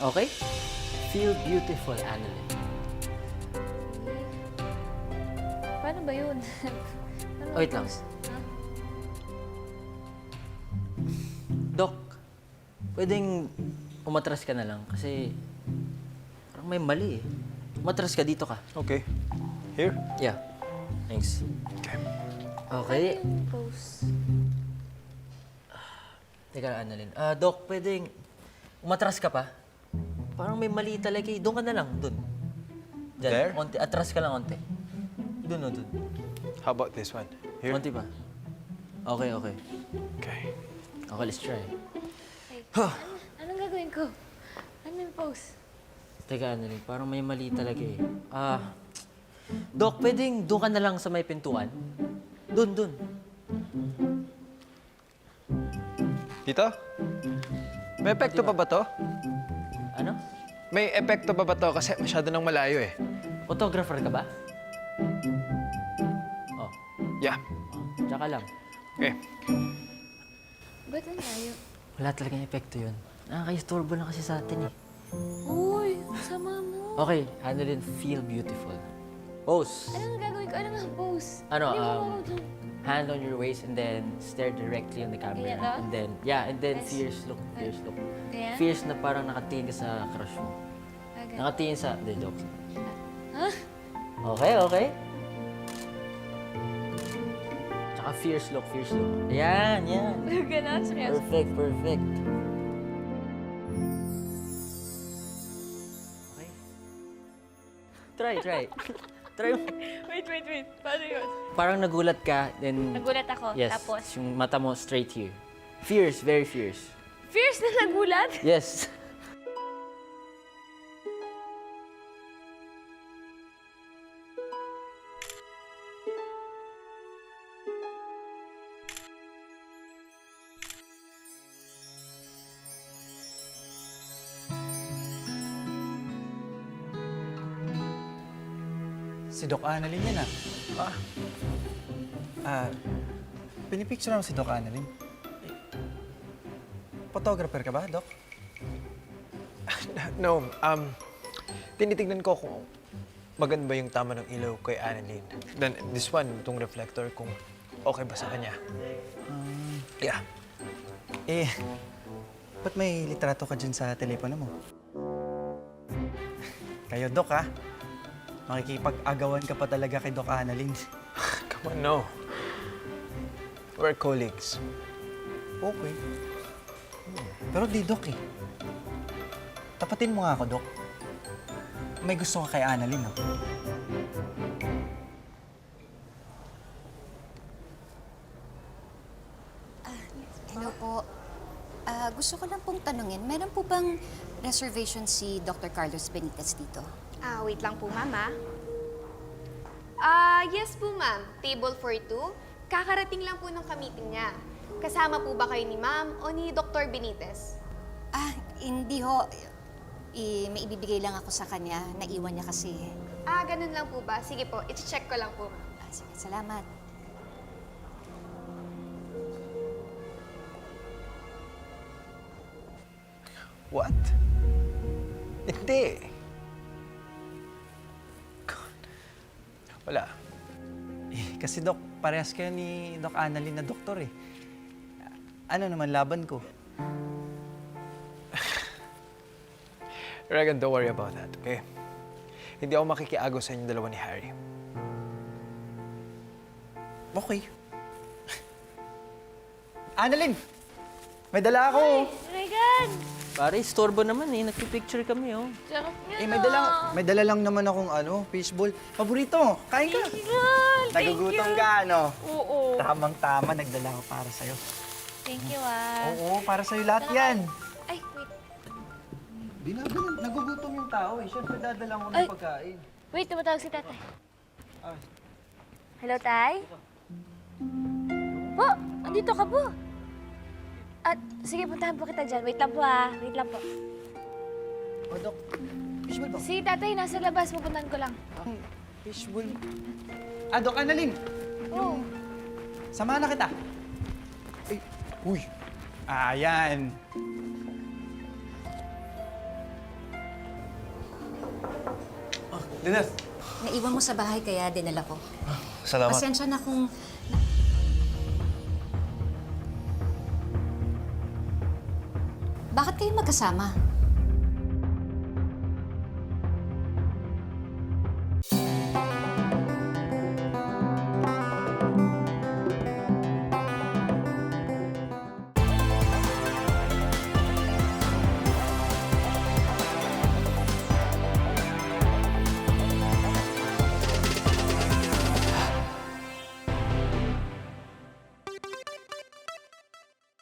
Okay? Feel beautiful, Annalyn. Paano ba yun? Paano Wait lang. pose? Ha? Doc, pwedeng umatras ka na lang kasi parang may mali eh. Umatras ka, dito ka. Okay. Here? Yeah. Thanks. Okay. Okay. Yung pose. Teka lang, Annalyn. Doc, pwedeng umatras ka pa? Parang may mali talaga eh. Doon ka na lang, doon. Diyan, There? onti. Atras ka lang, onti. Doon, doon. How about this one? Here? Onti pa. Okay, okay. Okay. Okay, let's try. Ay, anong gagawin ko? Ano yung pose? Teka, Annalyn, parang may mali talaga eh. Doc, pwedeng doon ka na lang sa may pintuan? Doon, doon. Dito? May epekto pa ba to? Ano? May epekto pa ba to? Kasi masyado nang malayo eh. Photographer ka ba? Oh, Yeah. tsaka lang. Okay. Ba't ang layo? Wala talagang epekto yun. Nakaka-istorbo lang kasi sa atin eh. Uy, sama mo. Okay, Annalyn, feel beautiful. Pose. Anong gagawin ko? Ano nga pose? Ano, Hindi mo marunong. hand on your waist and then stare directly on the camera. Ganyan, no? And then, yeah, and then Yes. fierce look, fierce look. Ganyan? Fierce na parang nakatingin ka sa crush mo. Agad. Nakatingin sa, the joke. Ha? Okay, okay. Tsaka fierce look, fierce look. Yan, yan. Ganon, seryoso. Perfect, perfect. Okay. Try, try. Try mo. Wait. Paano yun? Parang nagulat ka, then... Nagulat ako, Yes, tapos? yung mata mo straight here. Fierce, very fierce. Fierce na nagulat? Yes. Si Doc Annalyn yan pinipicture mo si Doc Annalyn. Photographer ka ba, Doc? No, tinitignan ko kung maganda ba yung tama ng ilaw kay Annalyn. Then this one, itong reflector, kung okay ba sa kanya. Yeah. Eh, ba't may litrato ka dyan sa telepono mo? Kayo, Doc, ha? Makikipag-agawan ka pa talaga kay Doc Annalyn. Come on, no. We're colleagues. Okay. Pero di, Doc, eh. Tapatin mo nga ako, Doc. May gusto ka kay Annalyn, ha? Hello po. Gusto ko lang pong tanungin, meron po bang reservation si Dr. Carlos Benitez dito? Wait lang po, mama. Yes po, ma'am. Table for two. Kakarating lang po ng ka-meeting niya. Kasama po ba kayo ni ma'am o ni Dr. Benitez? Hindi ho. May ibibigay lang ako sa kanya. Naiwan niya kasi. Ganun lang po ba? Sige po, iti-check ko lang po, ma'am. Sige, salamat. What? Hindi. God. Wala. Eh, kasi, Doc, parehas kayo ni Doc Annalyn na doktor, eh. Ano naman laban ko? Regan, don't worry about that, okay? Hindi ako makikiago sa inyong dalawa ni Harry. Okay. Annalyn! May dala ako! Regan! Pare, istorbo naman eh. Nagpipicture kami oh. Sarap niya Eh, may dala lang naman akong fishball. Paborito mo, kain ka. Regan! Nagugutom ka, ano? Oo. Tamang-tama, nagdala ako para sa'yo. Thank you, ah. Oo, para sa'yo lahat yan. Ay, wait. Di na, ganun. Nagugutom yung tao eh. Siyempre, dadala ko Ay. ng pagkain. Wait, tumatawag si tatay. Ay. Hello, tay? Po, andito ka po. At sige, puntahan po kita dyan. Wait lang po, ah. Wait lang po. O, Dok, fishball ba? Si tatay, nasa labas. Pupuntahan ko lang. Fishball. Dok Annalyn! Oo. Samahan na kita. Ay, uy. Ayan. Lynette! Naiwan mo sa bahay kaya dinala ko. Salamat. Pasensya na kung... Bakit kayo magkasama?